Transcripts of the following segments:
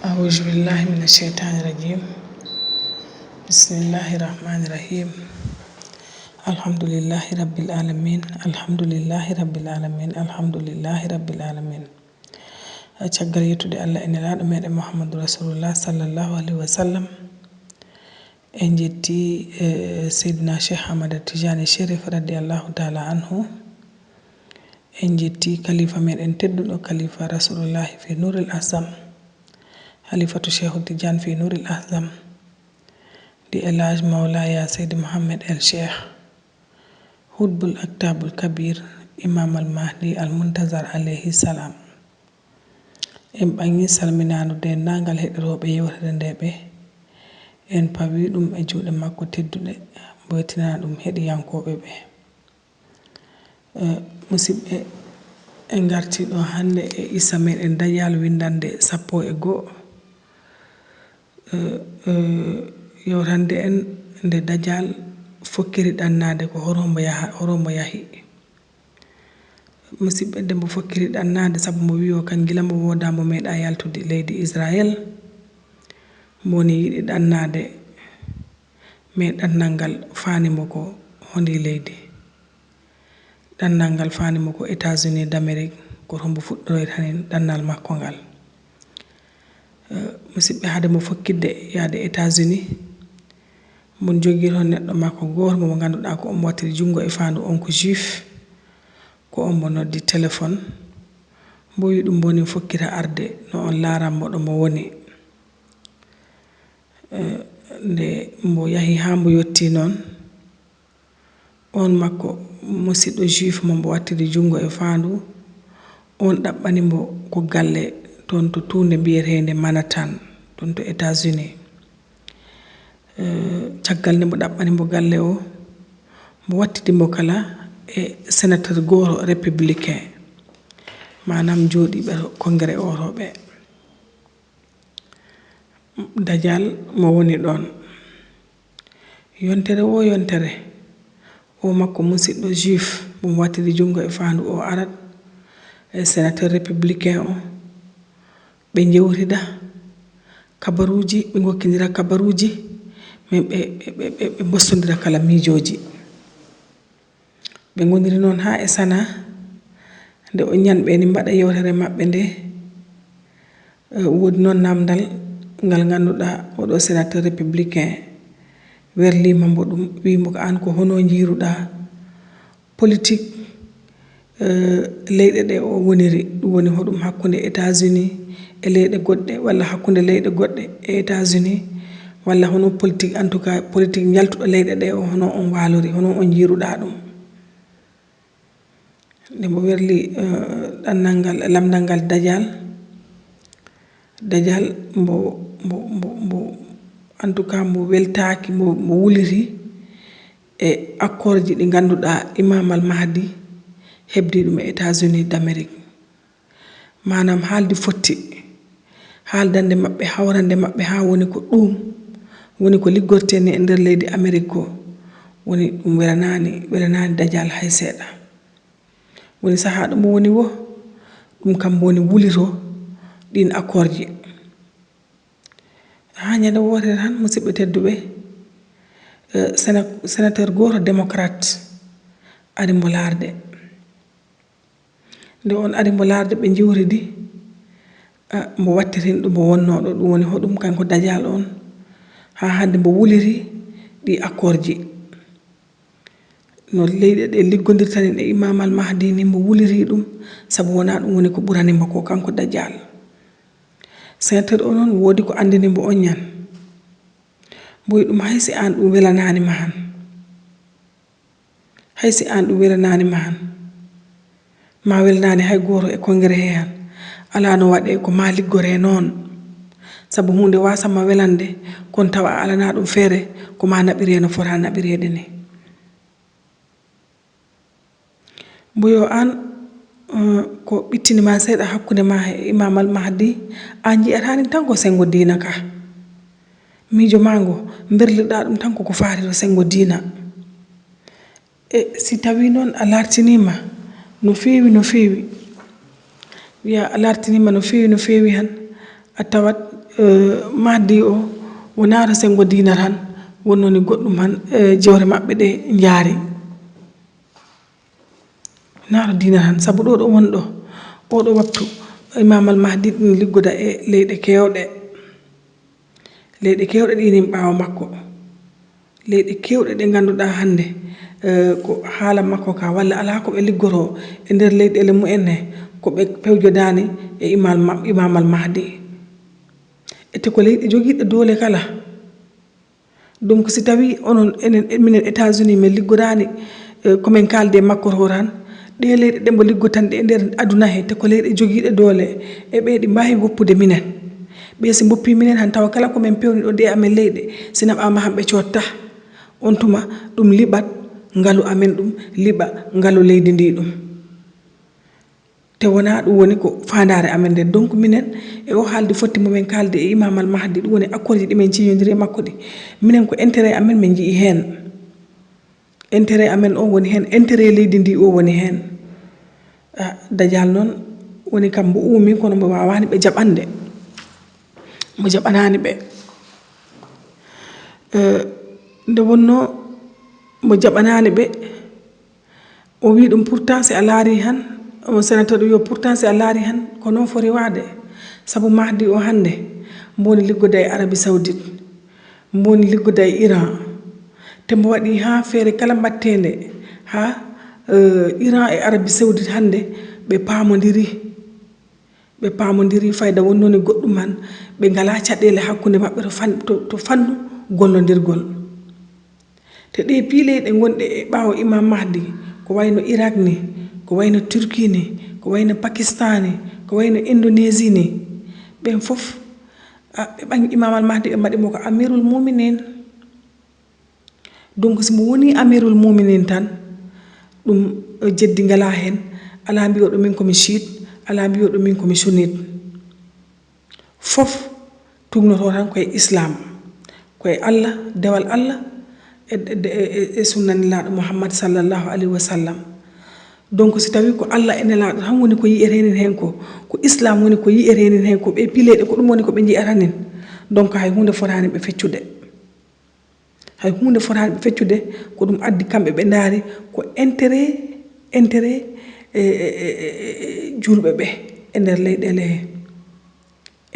أعوذ بالله من الشيطان الرجيم بسم الله الرحمن الرحيم الحمد لله رب العالمين الحمد لله رب العالمين الحمد لله رب العالمين caggal yettude Allah en nelaɗo meɗen Muhammadu Rasulullah sallallahu alaihi wasallam en jetti Seydina Cheikh Ahmad Tijani Sherif radiyallahu ta'ala anhu en jetti khalifa meɗen tedduɗo khalifa Rasulullah fi nuril azam Halifatu Cheikh Tidiane fi Nuril Azam di Elhaj Maulaya Seydi Mohammed El Cheikh Hutbul Aktabul Kabir Imam Al Mahdi Al Muntazar alayhi salam en bangi salminanu de nangal heɗoroɓe yewtere ndeɓe en pawi ɗum e juuɗe makko tedduɗe boytinana ɗum heɗiyankoɓe ɓe musidɓe en garti ɗo hande e issa meɗen Dajjal windande 11 yorande en nde Dajjal fokkiri ɗannade ko horomo yahi musidɓe dembo fokkiri ɗannade sabu mo wi o kan gila mo wodamo meeɗa yaltude leydi Israel moni yiɗi ɗannade me ɗannal ngal fanimo ko hondi leydi ɗannal ngal fanimo ko États-Unis d'Amérique ko hombo fuɗɗoroyta hanin ɗannal makko ngal musidɓe hade mo fokkidde yaade États-Unis mon jogiro neɗɗo makko goto mo ganduɗa ko omo wattiri jungo e fandu on ko juif ko omo noddi téléphone mbo wi ɗum boni fokkita arde no on laranmo ɗo mo woni nde mbo yahi ha mbo yetti noon on makko musidɗo juif mo mbo wattiri jungo e fandu on ɗaɓɓanimo ko galle ton to tunde mbiyetende Manhattan ton to États-Unis caggal nde mo ɗaɓɓanimo galle o mo wattidimo kala e sénateur goto républicain manam joɗiɓe congrès oroɓe Dajjal mo woni ɗon yontere o makko musidɗo juif mo wattiri jungo e fandu o arat e sénateur républicain o ɓe jewtida kabaruji ɓe gokkidira kabaruji men ɓe bostodira kala miijoji ɓe gondiri noon ha e sana nde o ñanɓe ni mbaɗa yewtere maɓɓe nde wodi noon namdal ngal ganduɗa oɗo sénateur républicain werlima mbo ɗum wimo ko an ko hono jiiruɗa politique leyɗe ɗe o woniri ɗum woni hoɗum hakkude États-Unis e leyɗe goɗɗe walla hakkude leyɗe goɗɗe e États-Unis walla hono politique en tout cas politique jaltuɗo leyɗe ɗe o hono on walori hono on jiiruɗa ɗum nde mo werli ɗannal ngal lamdal ngal Dajjal mbo en tout cas mo weltaki mo wuliri e accord ji ɗi ganduɗa Imam Al Mahdi hebdi ɗum e États-Unis d'Amérique manam haaldi fotti haaldande maɓɓe hawrande maɓɓe ha woni ko ɗum woni ko liggorteni e nder leydi Amérique ko woni ɗum welanani Dajjal hay seeɗa woni saha ɗum mo woni wo ɗum kam woni wuliro ɗin accord ji ha ñande wotere tan musidɓe tedduɓe sénateur goto démocrate ari mo larde nde on ari mo larde ɓe jiwridi mo wattirin ɗum mo wonnoɗo ɗum woni hoɗum kanko Dajjal on ha hande mbo wuliri ɗi accord ji no leyɗe ɗe liggodirtani e Imam Al Mahdi ni mbo wuliri ɗum sabu wona ɗum woni ko ɓuranimo ko kanko Dajjal sénateur o noon wodi ko andinimo on ñan mbo wi ɗum haysi an ɗum welananima han haysi an ɗum welananima han ma welnani hay goto e congrès he han ala no waɗe ko ma liggore noon sabu hunde wasanma welande kon tawa alana ɗum feere ko ma naɓire no fota naɓirede ni mboyo an ko ɓittinima seeɗa hakkude ma e Imam Al Mahdi an jiyatani tan ko sengo dina ka miijo mango berlirɗa ɗum tan koko faati to sengo dina e si tawi noon a lartinima no feewi wiya a lartinima no feewi han a tawat mahdi o wonara sengo dina tan wonnoni goɗɗum han jewre maɓɓe ɗe jaari naro dina tan sabu ɗo wonɗo oɗo wattu imam al mahdi ɗin liggoda e leyɗe kewɗe ɗinin ɓawa makko leyɗe kewɗe ɗe ganduɗa hande ko haala makko ka walla ala ko ɓe liggoro e nder leyɗele mumen he ko ɓe pewjodani e imam al mahdi ete ko leyɗe joguiɗe doole kala donc si tawi onon minen États-Unis min liggodani komin kalde makko to tan ɗe leyɗe ɗe mbo liggotanɗe e nder aduna he te ko leyɗe joguiɗe doole e ɓe ɗi mbawi woppude minen ɓe si boppi minen han tawa kala komin pewni ɗo nde amen leyɗe sina ɓama hamɓe cotta on tuma ɗum liɓat ngalu amen ɗum liɓa ngalu leydi ndi ɗum te wona ɗum woni ko fandare amen nde donc minen e o haalde fotti momin kalde e imam al mahdi ɗum woni accord ji ɗimin ciñodiri e makko ɗi minen ko intérêt amen min jii hen intérêt amen o woni hen intérêt leydi ndi o woni hen Dajjal noon woni kam mbo uumi kono mbo wawani ɓe jaɓande mo jaɓanani ɓe nde wonno mo jaɓanani ɓe o wi ɗum pourtant si a laari han on sénateur yo pourtant si a laari han ko non fori waade sabu mahdi o hande mboni liggoda e Arabie Saoudite mboni liggoda e Iran te mbo waɗi ha feere kala mbattede ha Iran e Arabie Saoudite hande ɓe pamodiri fayda wonnoni goɗɗum han ɓe ngala caɗele hakkude maɓɓe to fannu gollodirgol te ɗe piileyɗe gonɗe e ɓawo imam mahdi ko wayno Irak ni ko wayno Turquie ni ko wayno Pakistan ni ko wayno Indonésie ni ɓen fof ɓe ɓangi imam al mahdi ɓe mbaɗimo ko amirul muminin donc simo woni amirul muminin tan ɗum jeddi ngala hen ala mbiyoɗo min komi chiite ala mbiyoɗo min komi sunnite fof tugnoto tan koye islam koye Allah dewal Allah e sunnanilaɗo Muhammad sallallahu alayhi wa sallam donc si tawi ko Allah e nelaɗo tan woni ko yi'etenin hen ko islam woni ko yi'etenin hen ko ɓe pileɗe ko ɗum woni ko ɓe jiyatanin donc hay hunde fotani ɓe feccude ko ɗum addi kamɓe ɓe daari ko intérêt julɓe ɓe e nder leyɗele he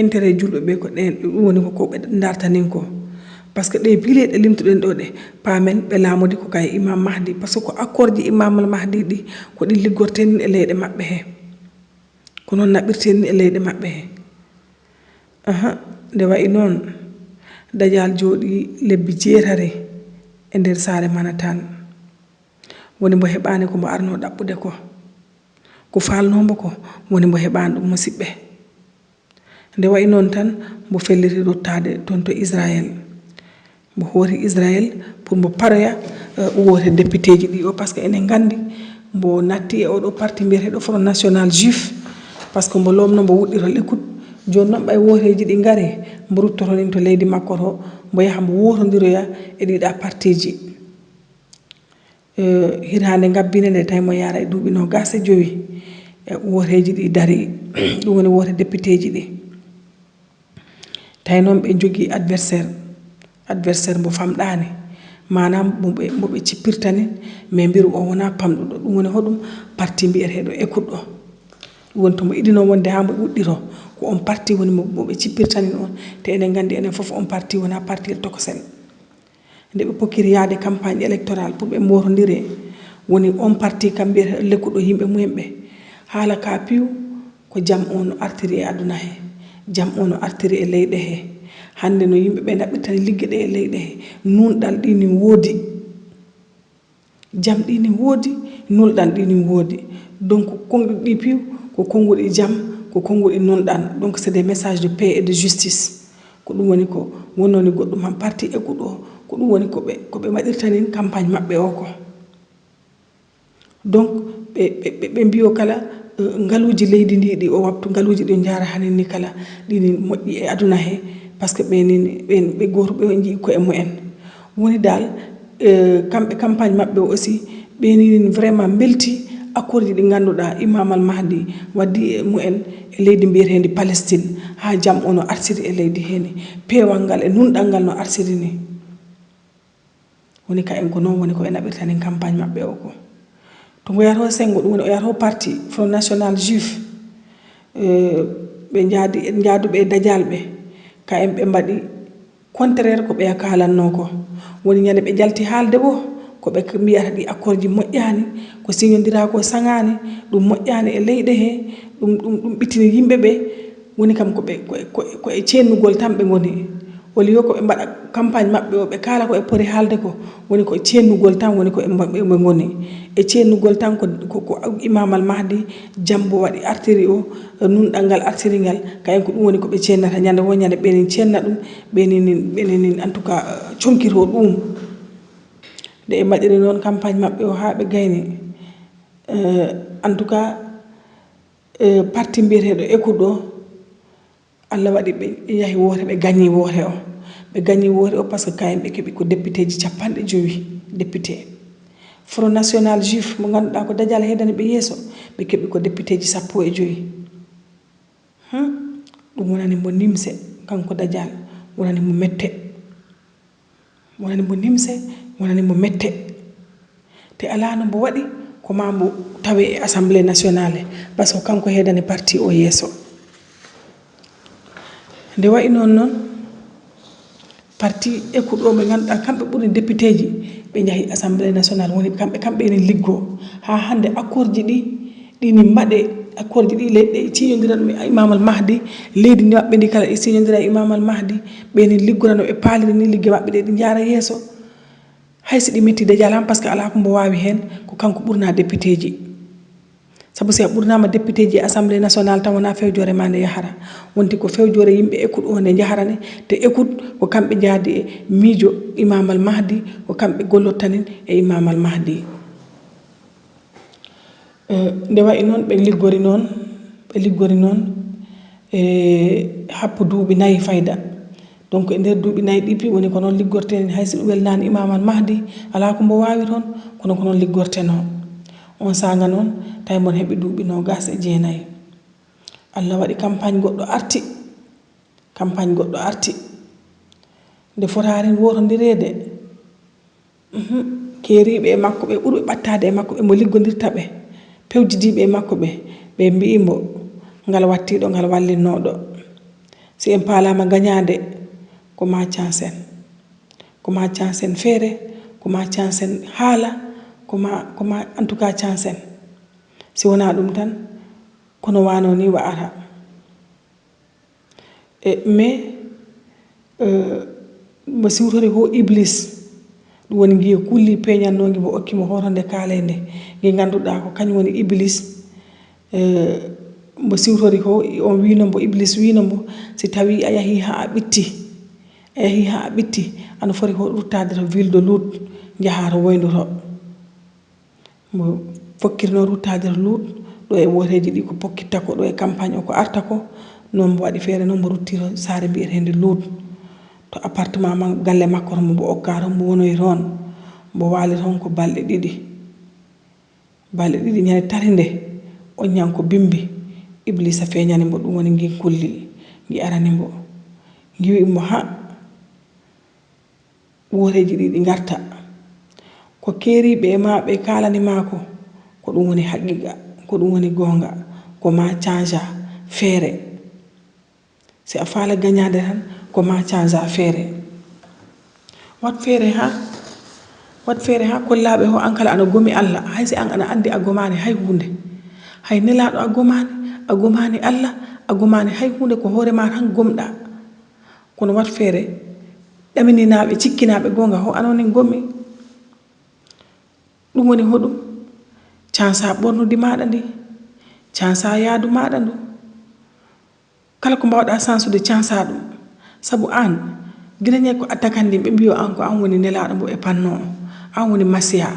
intérêt julɓe ɓe ko ɗum woni ko ɓe dartanin ko par ce que ɗe pileɗe limtuɗen ɗo ɗe pamen ɓe laamodi ko kaye imam mahdi par ce que ko accord ji imam al mahdi ɗi ko ɗin liggortenin e leyɗe maɓɓe he ko noon naɓirtenin e leyɗe maɓɓe he nde wayi noon Dajjal jooɗi lebbi 9 e nder saare Manhattan woni mbo heɓani ko mbo arno ɗaɓɓude ko falnombo ko woni mbo heɓani ɗum musidɓe nde wayi noon tan mbo felliti ruttade toon to Israël mbo hoori Israël pour mbo paroya wote député ji ɗi o par ce que enen gandi mbo natti e oɗo parti mbiyeteɗo Front National Juif par ce que mbo lomno mbo wuɗɗito l'écoute joni noon ɓay woteji ɗi ngari mbo ruttotonin to leydi makko to mbo yaha mbo wotodiroya e ɗiɗa partiji hirande gabbine nde tawi mo yaara e duuɓi 25 e woteji ɗi dari ɗum woni wote député ji ɗi tawi noon ɓe jogui adversaire mbo famɗani manam mboɓe cippirtani mais mbiru o wona pamɗuɗo ɗum woni hoɗum parti mbiyeteɗo écoute ɗum woni tomo iɗino wonde ha mbo wuɗɗito ko on parti woni moɓe cippirtani on te enen gandi enen foof on parti wona parti tokosel nde ɓe pokkiri yaade campagne électorale pour ɓe motodire woni on parti kam mbiyeteɗo lekkuɗo yimɓe mumen ɓe haala ka piiw ko jaam o no artiri e aduna he jaam o no artiri e leyɗe he hande no yimɓe ɓe naɓɓirtani ligge ɗe e leyɗe he nunɗal ɗini woodi jaam ɗini woodi nulɗan ɗini woodi donc konguɗi ɗi piiw ko konguɗi jaam ko konguɗi nulɗan donc c'est des messages de paix et de justice ko ɗum woni ko wonnoni goɗɗum han parti écoute o ko ɗum woni koɓe waɗirtanin campagne maɓɓe o ko donc ɓe mbiyo kala ngaluji leydi ndi ɗi o waptu ngaluji ɗi jara hanin ni kala ɗini moƴƴi e aduna he par ce que ɓe goto ɓe jii ko e mumen woni dal kamɓe campagne maɓɓe o aussi ɓenini vraiment belti accord ji ɗi ganduɗa Imam al Mahdi waddi mu'en e leydi mbiyetendi Palestine ha jam ono artiri e leydi heni pewal ngal e nunɗal ngal no artiri ni woni ka en ko noon woni ko e naɓirtanin campagne maɓɓe o ko to ngo yato sengo ɗum woni o yato parti Front National Juif ɓe jaaduɓe e Dajjal ɓe ka en ɓe mbaɗi contraire ko ɓe kalanno ko woni ñande ɓe jalti haalde bo ko ɓe mbiyata ɗi accord ji moƴƴani ko signodira ko saŋani ɗum moƴƴani e leyɗe he ɗum ɓittini yimɓe ɓe woni kam ko e cennugol tan ɓe goni au lieu ko ɓe mbaɗa campagne maɓɓe o ɓe kala ko e poti haalde ko woni ko cennugol tan woni ko ɓe goni e cennugol tan ko Imam al Mahdi jambo waɗi artiri o nunɗal ngal artiri ngal kayen ko ɗum woni ko ɓe cennata ñande wo ñande ɓenin cenna ɗum ɓenin en tout cas conkito ɗum nde e mbaɗiri noon campagne maɓɓe o ha ɓe gayni en tout cas parti mbiyeteɗo écoute o Allah waɗi ɓe yahi woore ɓe gagni woore o ɓe gagni woore o par ce que kayen ɓe keeɓi ko député ji 50 député Front National Juif mo ganduɗa ko Dajjal heddani ɓe yeeso ɓe keeɓi ko député ji 15 ɗum wonani mo nimse kanko Dajjal wonani mo mette wonani mo nimse wonani mo mette te ala no mbo waɗi ko ma mbo tawe e assemblée nationale par ce que kanko heddani parti o yeeso nde wayi noon parti écoute o ɓe ganduɗa kamɓe ɓuri député ji ɓe jahi assemblée nationale woni kamɓe enen liggo ha hande accord ji ɗini mbaɗe accord ji ɗi leɗɗe ciñodira ɗum e Imam al Mahdi leydi ndi maɓɓe ndi kala e ciñodira e Imam al Mahdi ɓeni liggora no ɓe paaliri ni ligge maɓɓe ɗe ɗi jaara yeeso haysi ɗi metti Dajjal han par ce que ala ko mbo wawi hen ko kanko ɓurna député ji sabu si a ɓurnama député ji e assemblée nationale tan wona fewjore ma nde yahara wonti ko fewjore yimɓe écoute o nde jaharane te écoute ko kamɓe jaadi e miijo Imam al Mahdi ko kamɓe gollottanin e Imam al Mahdi nde wayi noon ɓe liggori noon e happu duuɓi 4 fayda donc e nder duuɓi 4 ɗipi woni ko noon liggorten haysi ɗum welnani Imam al Mahdi ala ko mbo wawi toon kono ko noon liggorteno on saga noon tawi mon heeɓi duuɓi 29 Allah waɗi campagne goɗɗo arti nde fotari wotodirede keeriɓe e makko ɓe ɓurɓe ɓattade e makko ɓe mo liggodirta ɓe pewjidiɓe e makko ɓe mbiyimo ngal wattiɗo ngal wallinnoɗo si en paalama gagnade ko ma cansen feere ko ma cansen haala ko ma en tout cas cansen si wona ɗum tan kono wano ni wa'ata mais mo siwtori ho iblis ɗum woni ngiye kulli peñannogi mo okkimo hotonde kaalede ngi ganduɗa ko kañum woni iblis mo siwtori ko on winombo iblis winombo si tawi a yahi ha a ɓitti ano foti ko ruttade to ville de Lut jaha to woynduto mo fokkirno ruttade to Lut ɗo e woteji ɗi ko pokkitta ko ɗo e campagne o ko arta ko noon mo waɗi feere noon mo rutti to saare mbiyetede Lut to appartement ma galle makko to mo okka to mo wonoyi toon mo waali toon ko balɗe ɗiɗi ñande tati nde on ñanko bimbi iblisa feeñani mbo ɗum woni ngi kulli ngi arani mbo ngi wimo ha woteji ɗi garta ko keeriɓe e ma ɓe kalani mako ko ɗum woni haqiqa ko ɗum woni gonga ko ma change feere si a faala gagnade tan ko ma change feere wat feere ha kollaɓe ho an kala ana gomi Allah hay si an ana andi a gomani hay hunde hay nelaɗo a gomani Allah a gomani hay hunde ko hoore ma tan gomɗa kono wat feere ɗamininaɓe cikkinaɓe gonga ho anoni gomi ɗum woni hoɗum cansa ɓornudi maɗa ndi cansa yaadu maɗa ndu kala ko mbawɗa sansude cansa ɗum sabu an guidañe ko attakandi ɓe mbiyo an ko an woni nelaɗo mbo e panno an woni masiya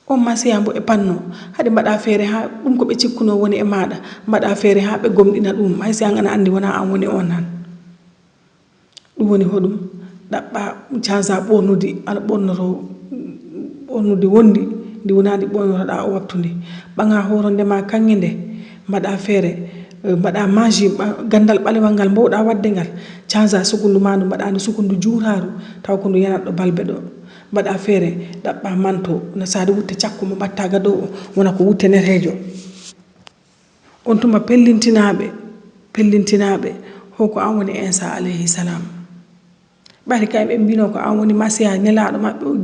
on masiya mbo e panno haɗi mbaɗa feere ha ɗum ko ɓe cikkuno woni e maɗa mbaɗa feere ha ɓe gomɗina ɗum hay si an ana andi wona an woni on han ɗum woni hoɗum ɗaɓɓa cansa ɓornudi ana ɓornoto ɓornude wondi ndi wona ndi ɓoynotoɗa o waktu ndi ɓaga horonde ma kangide mbaɗa feere mbaɗa magie gandal ɓalewal ngal mbowɗa wadde ngal change sukundu ma ndu mbaɗa ndu sukundu juuraru taw ko ndu yanatɗo balɓe ɗo mbaɗa feere ɗaɓɓa manto no sadi wutte cakku mo ɓattaga dow o wona ko wutte netejo on tuma pellintinaɓe hoko an woni Isa alayhi salam ɓayde kamɓe mbino ko an woni masiya nelaɗo maɓɓe o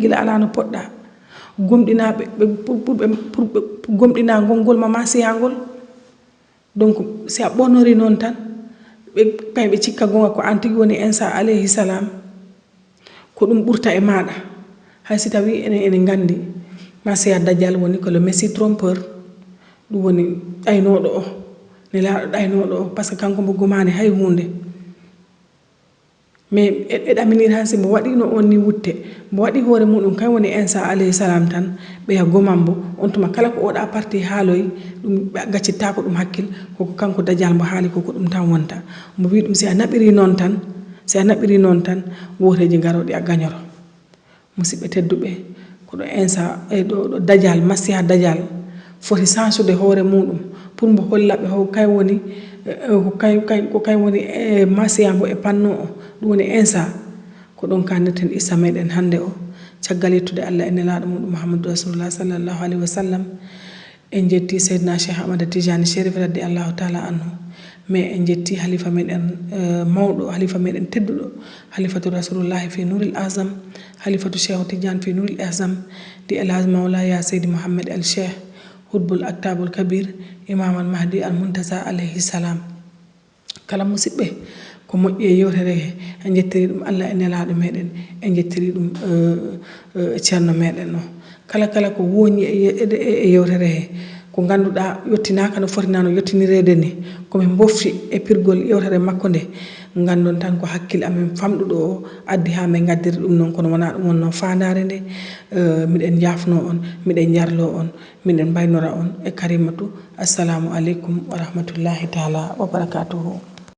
gila ala no poɗɗa gomɗinaɓe pour ɓe gomɗina gongol ma masiya ngol donc si a ɓornori noon tan ɓe cikka gonga ko an tigi woni Isa alayhi salam ko ɗum ɓurta e maɗa hay si tawi enen gandi masiya Dajjal woni ko le messie trompeur ɗum woni ɗaynoɗo o nelaɗo ɗaynoɗo o par ce que kanko mbo gomani hay hunde mais e ɗaminir hansi mbo waɗino on ni wutte mbo waɗi hoore muɗum kay woni Isa alayhi salam tan ɓeya goman mbo on tuma kala ko oɗa parti haaloyi ɗum gaccittako ɗum hakkil koko kanko Dajjal mbo haali koko ɗum tan wonta mbo wi ɗum si a naɓiri noon tan woteji garoɗi a gañoro musidɓe tedduɓe koɗo Isa ɗo Dajjal masiya Dajjal foti sansude hoore muɗum pour mbo hollaɓe ko kay woni masiya mbo e panno o ɗum woni Isa ko ɗon kannirten issa meɗen hande o caggal yettude Allah e nelaɗo muɗum Muhammadou Rasulullah sallallahu alayhi wa sallam en jetti Seydina Cheikh Ahmada Tijani Chérif radi allahu taala anhu mais en jetti halifa meɗen mawɗo halifa meɗen tedduɗo halifatu rasulullahi fi nuril azam halifatu Cheikh Tidiane fi nuril azam di elhaj mawla ya Seydi Mouhamed el Cheikh hutbul aktabul kabir imam al mahdi al muntaza alayhi salam kala musidɓe ko moƴƴi e yewtere he en jettiri ɗum Allah e nelaɗo meɗen en jettiri ɗum ceerno meɗen o kala ko woñi e yewtere he ko ganduɗa yettinaka no foti nano yettinirede ni komin bofti e pirgol yewtere makko nde gandon tan ko hakkille amen famɗuɗo o addi ha min gaddiri ɗum noon kono wona ɗum wonno fandare nde miɗen jafno on miɗen jarlo on miɗen baynora on e karimatu assalamu aleykum wa rahmatullahi taala wa barakatuhu